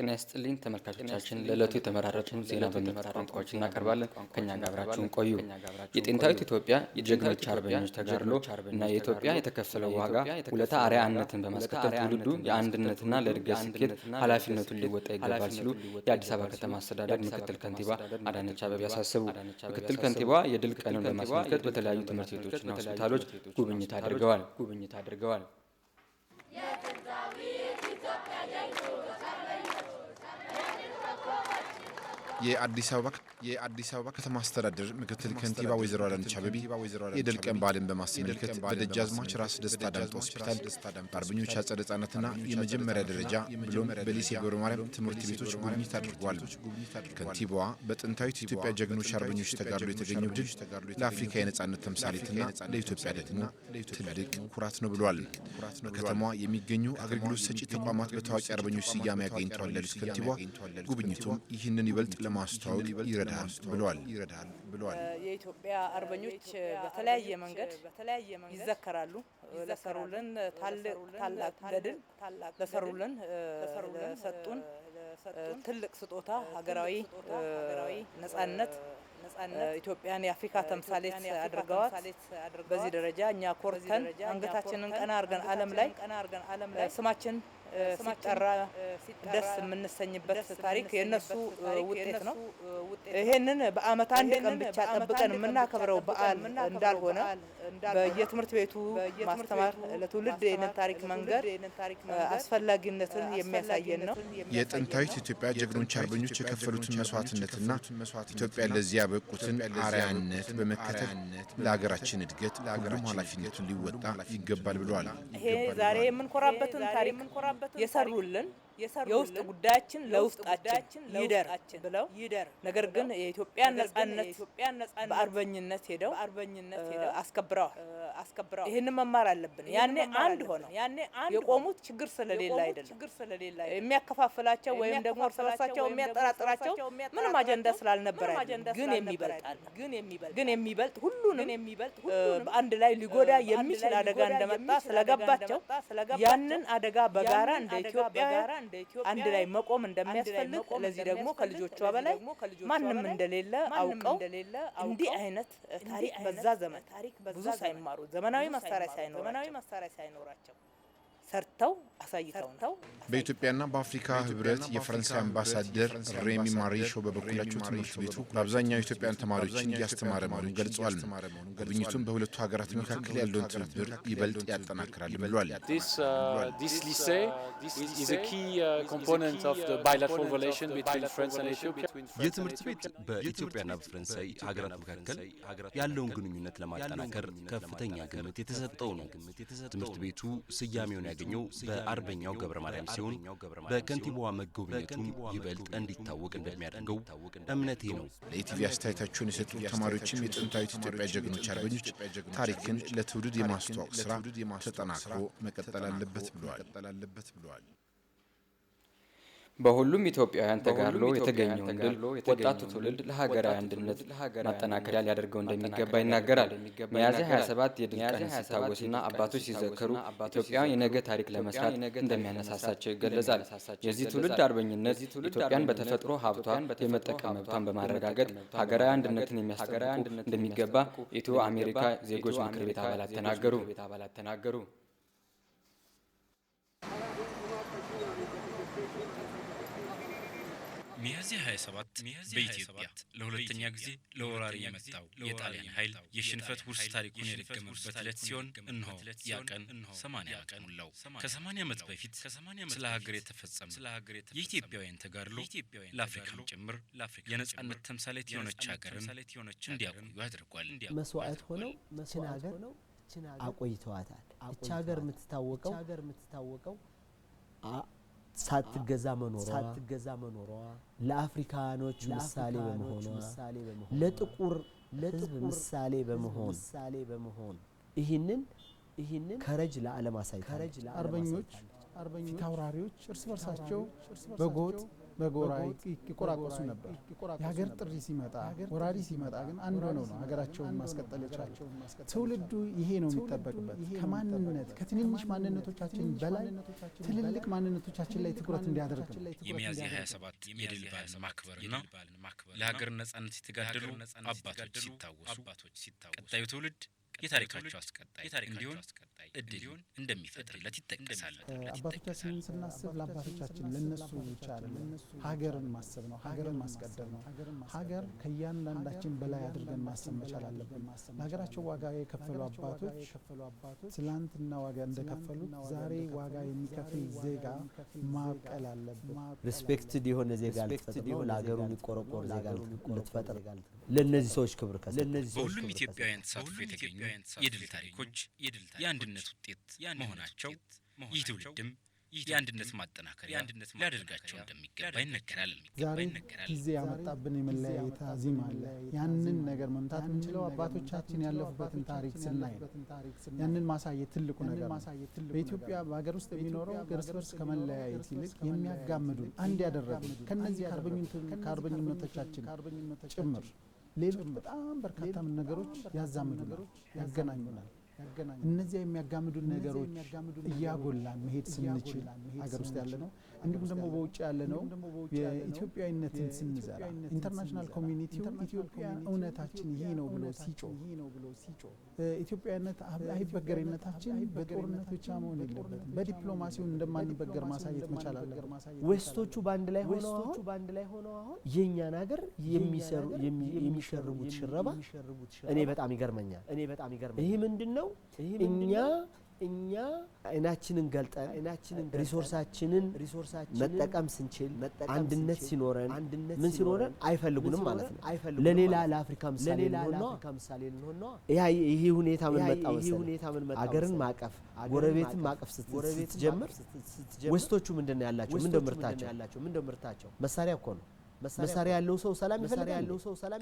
ጤና ይስጥልኝ ተመልካቾቻችን ለዕለቱ የተመራረጡ ዜና በሚመራረጡ ቋንቋዎች እናቀርባለን። ከኛ ጋር አብራችሁን ቆዩ። የጥንታዊት ኢትዮጵያ የጀግኖች አርበኞች ተጋድሎ እና የኢትዮጵያ የተከፈለው ዋጋ ውለታ አርአያነትን በማስከተል ትውልዱ የአንድነትና ለእድገት ስኬት ኃላፊነቱን ሊወጣ ይገባል ሲሉ የአዲስ አበባ ከተማ አስተዳደር ምክትል ከንቲባ አዳነች አቤቤ አሳሰቡ። ምክትል ከንቲባዋ የድል ቀንን በማስመልከት በተለያዩ ትምህርት ቤቶችና ሆስፒታሎች ጉብኝት አድርገዋል። የአዲስ አበባ ከተማ አስተዳደር ምክትል ከንቲባ ወይዘሮ አዳነች አቤቤ የድል ቀን በዓልን በማስመልከት በደጃዝማች ራስ ደስታ ዳምጦ ሆስፒታል በአርበኞች አጸደ ሕጻናትና የመጀመሪያ ደረጃ ብሎም በሊሴ ገብረ ማርያም ትምህርት ቤቶች ጉብኝት አድርጓል። ከንቲባዋ በጥንታዊት ኢትዮጵያ ጀግኖች አርበኞች ተጋድሎ የተገኘው ድል ለአፍሪካ የነጻነት ተምሳሌትና ለኢትዮጵያ ደግሞ ትልቅ ኩራት ነው ብሏል። በከተማዋ የሚገኙ አገልግሎት ሰጪ ተቋማት በታዋቂ አርበኞች ስያሜ ያገኝተዋል ያሉት ከንቲባዋ ጉብኝቱም ይህንን ይበልጥ ለማስተዋወቅ ይረዳል ብለዋል። የኢትዮጵያ አርበኞች በተለያየ መንገድ ይዘከራሉ። ለሰሩልን ታላቅ ገድል ለሰሩልን ለሰጡን ትልቅ ስጦታ ሀገራዊ ነጻነት ኢትዮጵያን የአፍሪካ ተምሳሌት አድርገዋት በዚህ ደረጃ እኛ ኮርተን አንገታችንን ቀና አርገን ዓለም ላይ ስማችን ሲጠራ ደስ የምንሰኝበት ታሪክ የነሱ ውጤት ነው። ይሄንን በአመት አንድ ቀን ብቻ ጠብቀን የምናከብረው በዓል እንዳልሆነ በየትምህርት ቤቱ ማስተማር ለትውልድ የነን ታሪክ መንገድ አስፈላጊነትን የሚያሳየን ነው። የጥንታዊት ኢትዮጵያ ጀግኖች አርበኞች የከፈሉትን መስዋዕትነትና ኢትዮጵያ ለዚህ ያበቁትን አርአያነት በመከተል ለሀገራችን እድገት ሁሉም ኃላፊነቱን ሊወጣ ይገባል ብለዋል። ይሄ ዛሬ የምንኮራበትን ታሪክ የሰሩልን የውስጥ ጉዳያችን ለውስጣችን ይደር ብለው ነገር ግን የኢትዮጵያን ነጻነት በአርበኝነት ሄደው አስከብረዋል። ይሄን መማር አለብን። ያኔ አንድ ሆነው የቆሙት ችግር ስለሌለ አይደለም። የሚያከፋፍላቸው ወይም ደግሞ እርስ በርሳቸው የሚያጠራጥራቸው ምንም አጀንዳ ስላልነበረ ግን የሚበልጥ ሁሉንም በአንድ ላይ ሊጎዳ የሚችል አደጋ እንደመጣ ስለገባቸው ያንን አደጋ በጋራ እንደ ኢትዮጵያ አንድ ላይ መቆም እንደሚያስፈልግ ለዚህ ደግሞ ከልጆቿ በላይ ማንም እንደሌለ አውቀው እንዲህ አይነት ታሪክ በዛ ዘመን ብዙ ሳይማሩ ዘመናዊ መሳሪያ ሳይኖራቸው ሰርተው አሳይተው በኢትዮጵያና በአፍሪካ ህብረት የፈረንሳይ አምባሳደር ሬሚ ማሪሾ በበኩላቸው ትምህርት ቤቱ በአብዛኛው ኢትዮጵያን ተማሪዎች እንዲያስተማረ መሆኑን ገልጸዋል። ጉብኝቱም በሁለቱ ሀገራት መካከል ያለውን ትብብር ይበልጥ ያጠናክራል ብሏል። This lycée is a key component of the bilateral relation between France and Ethiopia. የትምህርት ቤት በኢትዮጵያና በፈረንሳይ ሀገራት መካከል ያለውን ግንኙነት ለማጠናከር ከፍተኛ ግምት የተሰጠው ነው። ትምህርት ቤቱ ስያሜውን ያገኘው በአርበኛው ገብረ ማርያም ሲሆን በከንቲባዋ መጎብኘቱም ይበልጥ እንዲታወቅ እንደሚያደርገው እምነቴ ነው። ለኢቲቪ አስተያየታቸውን የሰጡት ተማሪዎችም የጥንታዊት ኢትዮጵያ ጀግኖች አርበኞች ታሪክን ለትውልድ የማስተዋወቅ ስራ ተጠናክሮ መቀጠል አለበት ብለዋል። በሁሉም ኢትዮጵያውያን ተጋድሎ የተገኘውን ድል ወጣቱ ትውልድ ለሀገራዊ አንድነት ማጠናከሪያ ሊያደርገው እንደሚገባ ይናገራል። ሚያዝያ 27 የድል ቀን ሲታወስና አባቶች ሲዘከሩ ኢትዮጵያውያን የነገ ታሪክ ለመስራት እንደሚያነሳሳቸው ይገለጻል። የዚህ ትውልድ አርበኝነት ኢትዮጵያን በተፈጥሮ ሀብቷን የመጠቀም መብቷን በማረጋገጥ ሀገራዊ አንድነትን የሚያስጠብቁ እንደሚገባ የኢትዮ አሜሪካ ዜጎች ምክር ቤት አባላት ተናገሩ። ሚያዝያ 27 በኢትዮጵያ ለሁለተኛ ጊዜ ለወራሪ የመጣው የጣሊያን ኃይል የሽንፈት ውርስ ታሪኩን የደገመበት ዕለት ሲሆን እነሆ ያ ቀን 80 ዓመት ሞላው። ከ80 ዓመት በፊት ስለ ሀገር የተፈጸመ የኢትዮጵያውያን ተጋድሎ ለአፍሪካም ጭምር የነጻነት ተምሳሌት የሆነች ሀገርን እንዲያቆዩ አድርጓል። መስዋዕት ሆነው ችን ሀገር አቆይተዋታል። እቺ ሀገር የምትታወቀው ሳትገዛ መኖሯ ለአፍሪካኖች ምሳሌ በመሆኗ ለጥቁር ሕዝብ ምሳሌ በመሆን ይህንን ከረጅ ለዓለም አሳይታለች። አርበኞች ፊታውራሪዎች እርስ በርሳቸው በጎጥ በጎራ ይቆራቆሱ ነበር። የሀገር ጥሪ ሲመጣ ወራሪ ሲመጣ ግን አንድ ሆነው ነው ሀገራቸውን ማስቀጠል የቻሉ። ትውልዱ ይሄ ነው የሚጠበቅበት። ከማንነት ከትንንሽ ማንነቶቻችን በላይ ትልልቅ ማንነቶቻችን ላይ ትኩረት እንዲያደርግ ነው። የሚያዝያ 27 የድል በዓል ማክበርና ለሀገር ነጻነት የተጋደሉ አባቶች ሲታወሱ ቀጣዩ ትውልድ የታሪካቸው አስቀጣይ እንዲሆን እድል እንደሚፈጥርለት ይጠቀሳል። አባቶቻችንን ስናስብ ለአባቶቻችን ለነሱ ብቻ አይደለም፣ ሀገርን ማሰብ ነው፣ ሀገርን ማስቀደም ነው። ሀገር ከእያንዳንዳችን በላይ አድርገን ማሰብ መቻል አለብን። ለሀገራቸው ዋጋ የከፈሉ አባቶች ትላንትና ዋጋ እንደከፈሉት ዛሬ ዋጋ የሚከፍል ዜጋ ማብቀል አለብን። ሪስፔክትድ የሆነ ዜጋ ልትፈጥር ነው፣ ለሀገሩ የሚቆረቆር ዜጋ ልትፈጥር። ለነዚህ ሰዎች ክብር ከሰጠ በሁሉም ኢትዮጵያውያን ተሳትፎ የተገኙ የድል ታሪኮች የአንድነት ውጤት መሆናቸው ይህ ትውልድም የአንድነት ማጠናከሪያ ሊያደርጋቸው እንደሚገባ ይነገራል። ዛሬ ጊዜ ያመጣብን የመለያየት አዚም አለ። ያንን ነገር መምታት የምንችለው አባቶቻችን ያለፉበትን ታሪክ ስናይ ነው። ያንን ማሳየት ትልቁ ነገር ነው። በኢትዮጵያ በሀገር ውስጥ የሚኖረው እርስ በርስ ከመለያየት ይልቅ የሚያጋምዱን አንድ ያደረጉን ከነዚህ ከአርበኝነቶቻችን ጭምር ሌሎች በጣም በርካታ ነገሮች ያዛምዱናል፣ ያገናኙናል። እነዚያ የሚያጋምዱን ነገሮች እያጎላን መሄድ ስንችል ሀገር ውስጥ ያለ ነው እንዲሁም ደግሞ በውጭ ያለ ነው የኢትዮጵያዊነትን ስንዘራ ኢንተርናሽናል ኮሚኒቲው ኢትዮጵያ እውነታችን ይሄ ነው ብሎ ሲጮህ ኢትዮጵያዊነት አይበገሬነታችን በጦርነት ብቻ መሆን የለበትም። በዲፕሎማሲው እንደማንበገር ማሳየት መቻል አለብን። ዌስቶቹ ባንድ ላይ ሆነው አሁን የኛን ሀገር የሚሸርቡት ሽረባ እኔ በጣም ይገርመኛል። ይሄ ምንድነው? እኛ አይናችንን ገልጠን ሪሶርሳችንን መጠቀም ስንችል አንድነት ሲኖረን ምን ሲኖረን አይፈልጉንም ማለት ነው። ለሌላ ለአፍሪካ ምሳሌ ልንሆን ነው። ይሄ ሁኔታ ምን መጣ? አገርን ማቀፍ ጎረቤትን ማቀፍ ስትጀምር ዌስቶቹ ምንድነው ያላቸው? ምንድነው ምርታቸው? መሳሪያ እኮ ነው። መሳሪያ ያለው ሰው ሰላም ይፈልጋል።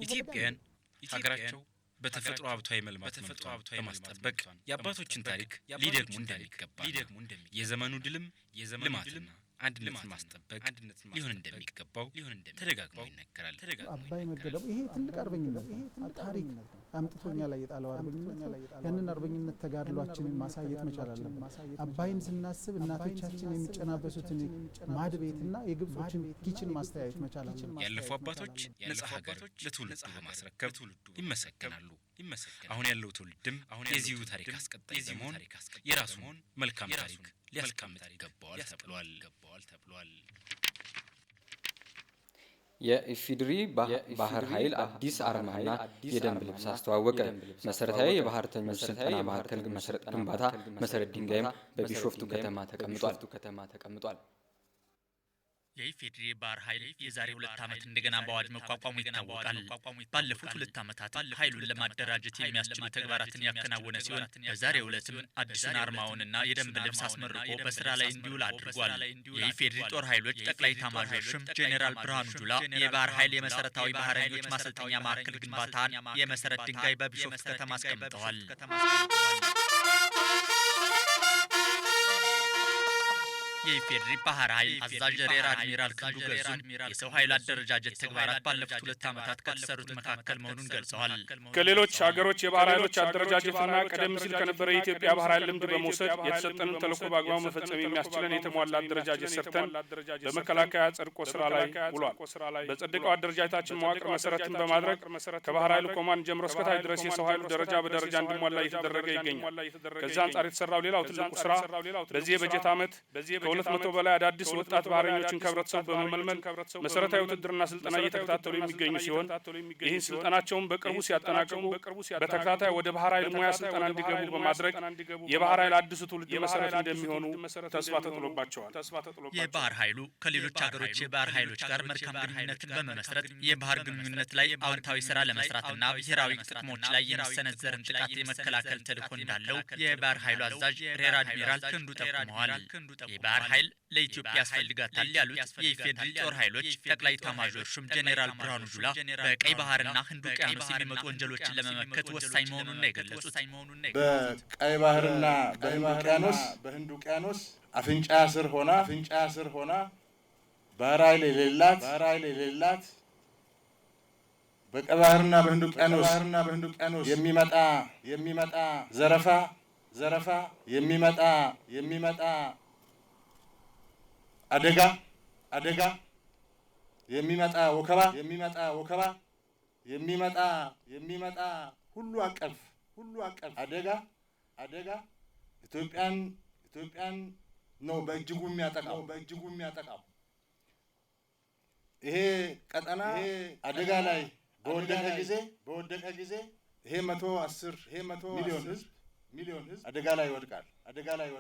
ኢትዮጵያን ሀገራቸው በተፈጥሮ ሀብታዊ መልማት በማስጠበቅ የአባቶችን ታሪክ ሊደግሙ እንደሚገባ የዘመኑ ድልም ልማትና አንድነትን ማስጠበቅ ሊሆን እንደሚገባው ተደጋግሞ ይነገራል። አባይ መገደቡ ይሄ ትልቅ አርበኝነት ታሪክ አምጥቶኛ ላይ የጣለው አርበኝነት ያንን አርበኝነት ተጋድሏችንን ማሳየት መቻል አለብን። አባይን ስናስብ እናቶቻችን የሚጨናበሱትን ማድቤትና የግብጾችን ኪችን ማስተያየት መቻል አለብን። ያለፉ አባቶች ነጻ ሀገር ለትውልዱ በማስረከብ ይመሰገናሉ። አሁን ያለው ትውልድም የዚሁ ታሪክ አስቀጣይ በመሆን የራሱን መልካም ታሪክ ሊያስቀምጥ ይገባዋል ተብሏል። የኢፌዴሪ ባህር ኃይል አዲስ አርማና የደንብ ልብስ አስተዋወቀ። መሰረታዊ የባህርተኞች ስልጠና ማዕከል ግንባታ መሰረት ድንጋይም በቢሾፍቱ ከተማ ተቀምጧል። የኢፌዴሪ ባህር ኃይል የዛሬ 2 ዓመት እንደገና በአዋጅ መቋቋሙ ይታወቃል። ባለፉት 2 ዓመታት ኃይሉን ለማደራጀት የሚያስችሉ ተግባራትን ያከናወነ ሲሆን በዛሬው ዕለትም አዲሱን አርማውንና የደንብ ልብስ አስመርቆ በስራ ላይ እንዲውል አድርጓል። የኢፌዴሪ ጦር ኃይሎች ጠቅላይ ኤታማዦር ሹም ጄኔራል ብርሃኑ ጁላ የባህር ኃይል የመሰረታዊ ባህረኞች ማሰልጠኛ ማዕከል ግንባታን የመሰረት ድንጋይ በቢሾፍቱ ከተማ አስቀምጠዋል። የኢፌዴሪ ባህር ኃይል አዛዥ ሬር አድሚራል ክንዱ ገዙም የሰው ኃይል አደረጃጀት ተግባራት ባለፉት 2 ዓመታት ከተሰሩት መካከል መሆኑን ገልጸዋል። ከሌሎች ሀገሮች የባህር ኃይሎች አደረጃጀትና ቀደም ሲል ከነበረ የኢትዮጵያ ባህር ኃይል ልምድ በመውሰድ የተሰጠንን ተልዕኮ በአግባቡ መፈጸም የሚያስችለን የተሟላ አደረጃጀት ሰርተን በመከላከያ ጸድቆ ስራ ላይ ውሏል። በጸደቀው አደረጃጀታችን መዋቅር መሰረትን በማድረግ ከባህር ኃይሉ ኮማንድ ጀምሮ እስከታች ድረስ የሰው ኃይሉ ደረጃ በደረጃ እንዲሟላ እየተደረገ ይገኛል። ከዚህ አንጻር የተሰራው ሌላው ትልቁ ስራ በዚህ የበጀት ዓመት ከ200 በላይ አዳዲስ ወጣት ባህረኞችን ከህብረተሰቡ በመመልመል መሰረታዊ ውትድርና ስልጠና እየተከታተሉ የሚገኙ ሲሆን ይህን ስልጠናቸውን በቅርቡ ሲያጠናቅቁ በተከታታይ ወደ ባህር ኃይል ሙያ ስልጠና እንዲገቡ በማድረግ የባህር ኃይል አዲሱ ትውልድ መሰረት እንደሚሆኑ ተስፋ ተጥሎባቸዋል። የባህር ኃይሉ ከሌሎች ሀገሮች የባህር ኃይሎች ጋር መልካም ግንኙነትን በመመስረት የባህር ግንኙነት ላይ አዎንታዊ ስራ ለመስራትና ብሔራዊ ጥቅሞች ላይ የሚሰነዘርን ጥቃት የመከላከል ተልዕኮ እንዳለው የባህር ኃይሉ አዛዥ ሬር አድሚራል ክንዱ ጠቁመዋል። የባህር ኃይል ለኢትዮጵያ ያስፈልጋታል ያሉት የኢፌዴሪ ጦር ኃይሎች ጠቅላይ ኤታማዦር ሹም ጄኔራል ብርሃኑ ጁላ በቀይ ባህርና ህንድ ውቅያኖስ የሚመጡ ወንጀሎችን ለመመከት ወሳኝ መሆኑን ነው የገለጹት። በቀይ ባህርና በህንድ ውቅያኖስ አፍንጫ ስር ሆና ባህር ኃይል የሌላት በቀይ ባህርና በህንድ ውቅያኖስ የሚመጣ ዘረፋ የሚመጣ አደጋ የሚመጣ ወከባ የሚመጣ ሁሉ አቀፍ አደጋ ኢትዮጵያን ነው በእጅጉ የሚያጠቃው። ይሄ ቀጠና አደጋ ላይ በወደቀ ጊዜ ይሄ 110 ሚሊዮን ህዝብ አደጋ ላይ ይወድቃል።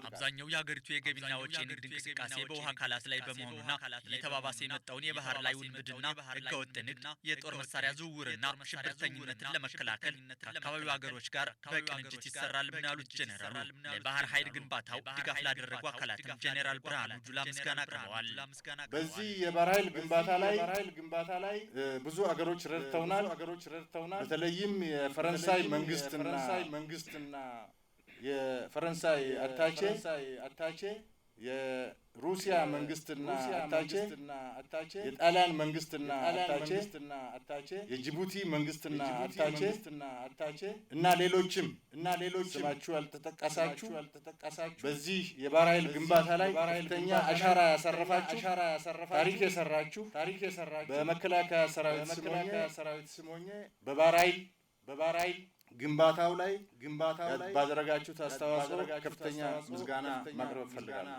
አብዛኛው የሀገሪቱ የገቢና ወጪ የንግድ እንቅስቃሴ በውሃ አካላት ላይ በመሆኑና እየተባባሰ የመጣውን የባህር ላይ ውንብድና፣ ህገወጥ ንግድ፣ የጦር መሳሪያ ዝውውርና ሽብርተኝነትን ለመከላከል ከአካባቢው ሀገሮች ጋር በቅንጅት ይሰራል ምን ያሉት ጄኔራሉ ለባህር ኃይል ግንባታው ድጋፍ ላደረጉ አካላትም ጄኔራል ብርሃኑ ጁላ ምስጋና አቅርበዋል። በዚህ የባህር ኃይል ግንባታ ላይ ብዙ አገሮች ረድተውናል። በተለይም የፈረንሳይ መንግስትና የፈረንሳይ አታቼ የሩሲያ መንግስትና አታቼ የጣሊያን መንግስትና አታቼ የጅቡቲ መንግስትና አታቼ እና ሌሎችም ስማችሁ ያልተጠቀሳችሁ በዚህ የባህር ኃይል ግንባታ ላይ ከፍተኛ አሻራ ያሳረፋችሁ ታሪክ የሰራችሁ በመከላከያ ሰራዊት ስም ሆኜ በባህር ኃይል ግንባታው ላይ ባደረጋችሁት አስተዋጽኦ ከፍተኛ ምስጋና ማቅረብ ፈልጋለሁ።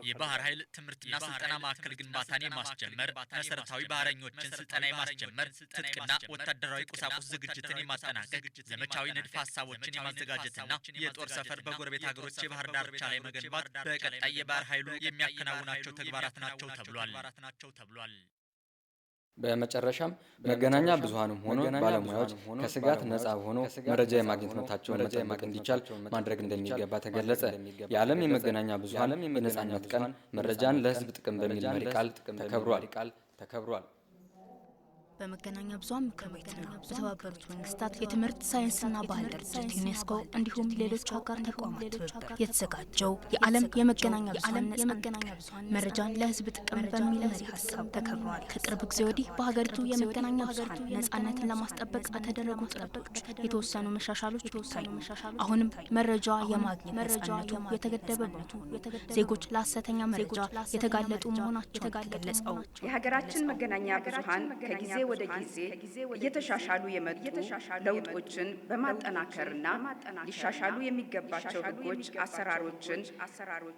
የባህር ኃይል ትምህርትና ስልጠና ማዕከል ግንባታን የማስጀመር፣ መሰረታዊ ባህረኞችን ስልጠና የማስጀመር፣ ትጥቅና ወታደራዊ ቁሳቁስ ዝግጅትን የማጠናቀቅ፣ ዘመቻዊ ንድፈ ሀሳቦችን የማዘጋጀትና የጦር ሰፈር በጎረቤት ሀገሮች የባህር ዳርቻ ላይ መገንባት በቀጣይ የባህር ኃይሉ የሚያከናውናቸው ተግባራት ናቸው ተብሏል። በመጨረሻም መገናኛ ብዙሃንም ሆኖ ባለሙያዎች ከስጋት ነጻ ሆነው መረጃ የማግኘት መብታቸውን መጠበቅ እንዲቻል ማድረግ እንደሚገባ ተገለጸ። የዓለም የመገናኛ ብዙሃን የነጻነት ቀን መረጃን ለሕዝብ ጥቅም በሚል መሪ ቃል ተከብሯል። በመገናኛ ብዙሃን ምክር ቤትና በተባበሩት መንግስታት የትምህርት ሳይንስና ባህል ድርጅት ዩኔስኮ እንዲሁም ሌሎች አጋር ተቋማት ትብብር የተዘጋጀው የዓለም የመገናኛ ብዙሃን መረጃን ለህዝብ ጥቅም በሚል መሪ ሀሳብ ተከብሯል። ከቅርብ ጊዜ ወዲህ በሀገሪቱ የመገናኛ ብዙሃን ነጻነትን ለማስጠበቅ በተደረጉ ጥረቶች የተወሰኑ መሻሻሎች ቢታዩ አሁንም መረጃ የማግኘት ነጻነቱ የተገደበ በመሆኑ ዜጎች ለሐሰተኛ መረጃ የተጋለጡ መሆናቸው ተገለጸው። የሀገራችን መገናኛ ብዙሃን ከጊዜ ወደ ጊዜ እየተሻሻሉ የመጡ ለውጦችን በማጠናከርና ሊሻሻሉ የሚገባቸው ህጎች፣ አሰራሮችን፣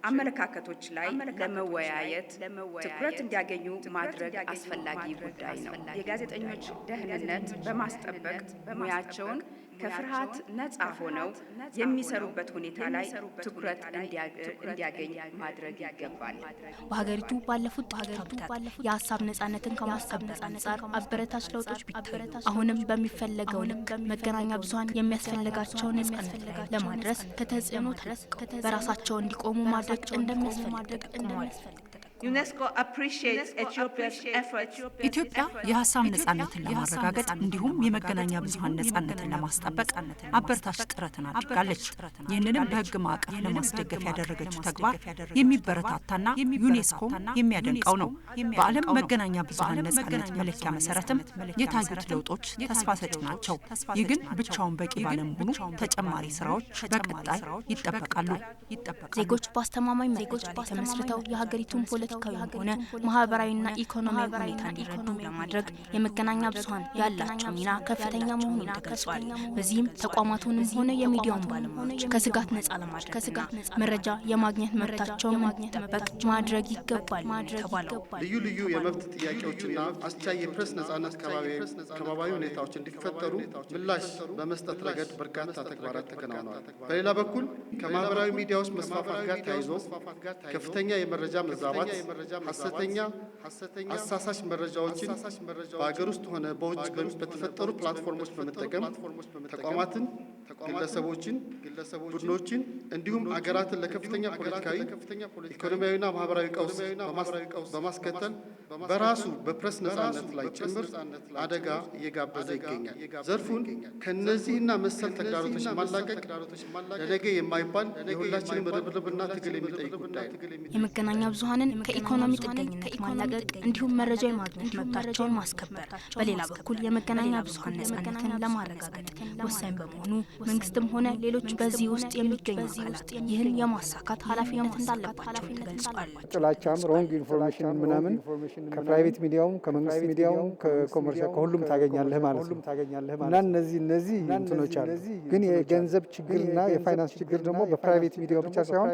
አመለካከቶች ላይ ለመወያየት ትኩረት እንዲያገኙ ማድረግ አስፈላጊ ጉዳይ ነው። የጋዜጠኞች ደህንነት በማስጠበቅ ሙያቸውን ከፍርሃት ነጻ ሆነው የሚሰሩበት ሁኔታ ላይ ትኩረት እንዲያገኝ ማድረግ ይገባል። በሀገሪቱ ባለፉት ዓመታት የሀሳብ ነጻነትን ከማስጠበቅ አንጻር አበረታች ለውጦች ቢታዩ አሁንም በሚፈለገው ልክ መገናኛ ብዙሃን የሚያስፈልጋቸውን ነጻነት ለማድረስ ከተጽዕኖ በራሳቸው እንዲቆሙ ማድረግ እንደሚያስፈልግ ጠቁመዋል። ኢትዮጵያ የሀሳብ ነጻነትን ለማረጋገጥ እንዲሁም የመገናኛ ብዙሃን ነጻነትን ለማስጠበቅ አበረታች ጥረትን አድርጋለች። ይህንንም በህግ ማዕቀፍ ለማስደገፍ ያደረገችው ተግባር የሚበረታታና ዩኔስኮ የሚያደንቀው ነው። በዓለም መገናኛ ብዙሃን ነጻነት መለኪያ መሰረትም የታዩት ለውጦች ተስፋ ሰጪ ናቸው። ይህ ግን ብቻውን በቂ ባለመሆኑ ተጨማሪ ስራዎች በቀጣይ ይጠበቃሉ። ዜጎች በአስተማማኝ መረጃ ላይ ተመስርተው የሀገሪቱን ፖለቲካዊ ሆነ ማህበራዊና ኢኮኖሚያዊ ሁኔታ እንዲረዱ ለማድረግ የመገናኛ ብዙሃን ያላቸው ሚና ከፍተኛ መሆኑን ተገልጿል። በዚህም ተቋማቱንም ሆነ የሚዲያውን ባለሙያዎች ከስጋት ነጻ ለማድረግ መረጃ የማግኘት መብታቸውን እንዲጠበቅ ማድረግ ይገባል ተባለው። ልዩ የመብት ጥያቄዎችና አስቻይ የፕሬስ ነጻነት ከባባዊ ሁኔታዎች እንዲፈጠሩ ምላሽ በመስጠት ረገድ በርካታ ተግባራት ተከናውነዋል። በሌላ በኩል ከማህበራዊ ሚዲያዎች መስፋፋት ጋር ተያይዞ ከፍተኛ የመረጃ መዛባት፣ ሐሰተኛ አሳሳች መረጃዎችን በአገር ውስጥ ሆነ በውጭ በተፈጠሩ ፕላትፎርሞች በመጠቀም ተቋማትን፣ ግለሰቦችን፣ ቡድኖችን እንዲሁም አገራትን ለከፍተኛ ፖለቲካዊ፣ ኢኮኖሚያዊና ማህበራዊ ቀውስ በማስከተል በራሱ በፕሬስ ነጻነት ላይ ጭምር አደጋ እየጋበዘ ይገኛል። ዘርፉን ከነዚህና መሰል ተግዳሮቶች ማላቀቅ ለነገ የማይባል የሁላችንም ርብርብና ትግል የሚጠይቅ ጉዳይ ነው። የመገናኛ ብዙኃንን ከኢኮኖሚ ጥገኝነት ማላቀቅ እንዲሁም መረጃ የማግኘት መብታቸውን ማስከበር፣ በሌላ በኩል የመገናኛ ብዙኃን ነጻነትን ለማረጋገጥ ወሳኝ በመሆኑ መንግስትም ሆነ ሌሎች በዚህ ውስጥ የሚገኙ አካላት ይህን የማሳካት ኃላፊነት እንዳለባቸው ተገልጿል። ጥላቻም ሮንግ ኢንፎርሜሽን ምናምን ከፕራይቬት ሚዲያውም ከመንግስት ሚዲያውም ከኮመርሻል ከሁሉም ታገኛለህ ማለት ነው እና እነዚህ እንትኖች አሉ። ግን የገንዘብ ችግርና የፋይናንስ ችግር ደግሞ በፕራይቬት ሚዲያው ብቻ ሳይሆን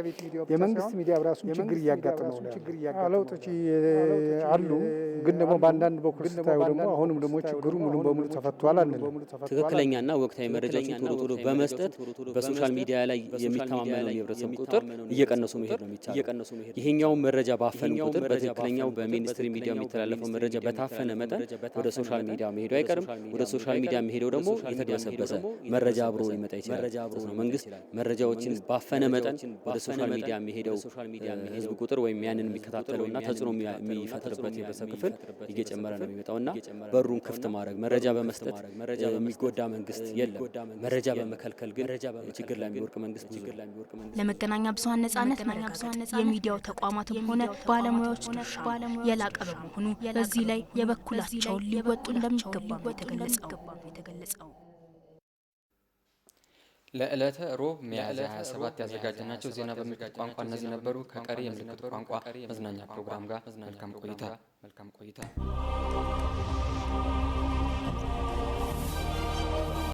የመንግስት ሚዲያ ራሱ ችግር እያጋጠመው ነው። ለውጦች አሉ። ግን ደግሞ በአንዳንድ በኩል ስታየው ደግሞ አሁንም ደግሞ ችግሩ ሙሉ በሙሉ ተፈቷል አንልም። ትክክለኛና ወቅታዊ መረጃዎችን ቶሎ ቶሎ በመስጠት በሶሻል ሚዲያ ላይ የሚተማመነው የህብረተሰብ ቁጥር እየቀነሱ መሄድ ነው የሚቻለው። ይሄኛው መረጃ ባፈኑ ቁጥር በትክክለኛው በሚኒስትሪ ሚዲያ የሚተላለፈው መረጃ በታፈነ መጠን ወደ ሶሻል ሚዲያ መሄዱ አይቀርም። ወደ ሶሻል ሚዲያ መሄደው ደግሞ የተደሰበሰ መረጃ አብሮ ሊመጣ ይችላል። መንግስት መረጃዎችን ባፈነ መጠን ወደ ሶሻል ሚዲያ የሚሄደው ህዝብ ቁጥር ወይም ያንን የሚከታተለውና ተጽዕኖ የሚፈጥርበት የህብረተሰብ ክፍል እየጨመረ ነው የሚመጣውና በሩን ክፍት ማድረግ መረጃ በመስጠት የሚጎዳ መንግስት የለም። መረጃ በመከልከል ግን ችግር ላይ የሚወርቅ መንግስት ለመገናኛ ብዙኃን ነጻነት መረጋገጥ የሚዲያው ተቋማትም ሆነ ባለሙያዎች ድርሻ የላቀ በመሆኑ በዚህ ላይ የበኩላቸውን ሊወጡ እንደሚገባ የተገለጸው። ለዕለተ ሮብ ሚያዝያ 27 ያዘጋጀናቸው ዜና በምልክት ቋንቋ እነዚህ ነበሩ። ከቀሪ የምልክት ቋንቋ መዝናኛ ፕሮግራም ጋር መልካም ቆይታ።